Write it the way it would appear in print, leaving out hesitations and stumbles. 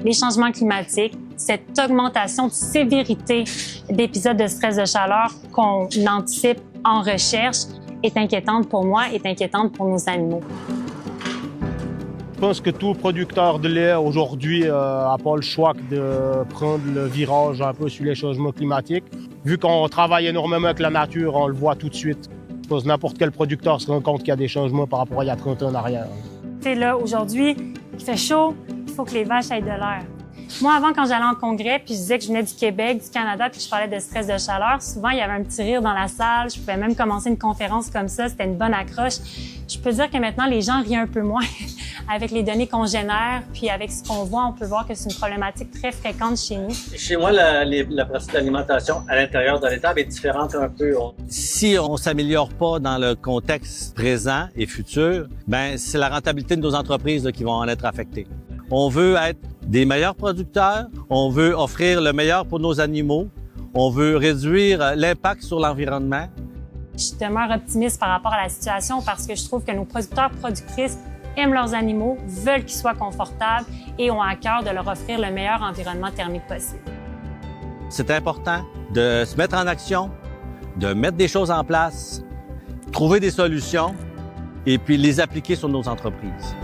les changements climatiques, cette augmentation de sévérité d'épisodes de stress de chaleur qu'on anticipe en recherche est inquiétante pour moi, est inquiétante pour nos animaux. Je pense que tout producteur de lait aujourd'hui n'a pas le choix que de prendre le virage un peu sur les changements climatiques. Vu qu'on travaille énormément avec la nature, on le voit tout de suite. Je pense que n'importe quel producteur se rend compte qu'il y a des changements par rapport à il y a 30 ans en arrière. Tu sais, là, aujourd'hui, il fait chaud, il faut que les vaches aient de l'air. Moi, avant, quand j'allais en congrès, puis je disais que je venais du Québec, du Canada, puis je parlais de stress de chaleur, souvent, il y avait un petit rire dans la salle. Je pouvais même commencer une conférence comme ça. C'était une bonne accroche. Je peux dire que maintenant, les gens rient un peu moins avec les données qu'on génère, puis avec ce qu'on voit, on peut voir que c'est une problématique très fréquente chez nous. Chez moi, la pratique d'alimentation à l'intérieur de l'étable est différente un peu. Si on s'améliore pas dans le contexte présent et futur, ben c'est la rentabilité de nos entreprises là, qui vont en être affectées. On veut être des meilleurs producteurs, on veut offrir le meilleur pour nos animaux, on veut réduire l'impact sur l'environnement. Je demeure optimiste par rapport à la situation parce que je trouve que nos producteurs productrices aiment leurs animaux, veulent qu'ils soient confortables et ont à cœur de leur offrir le meilleur environnement thermique possible. C'est important de se mettre en action, de mettre des choses en place, trouver des solutions et puis les appliquer sur nos entreprises.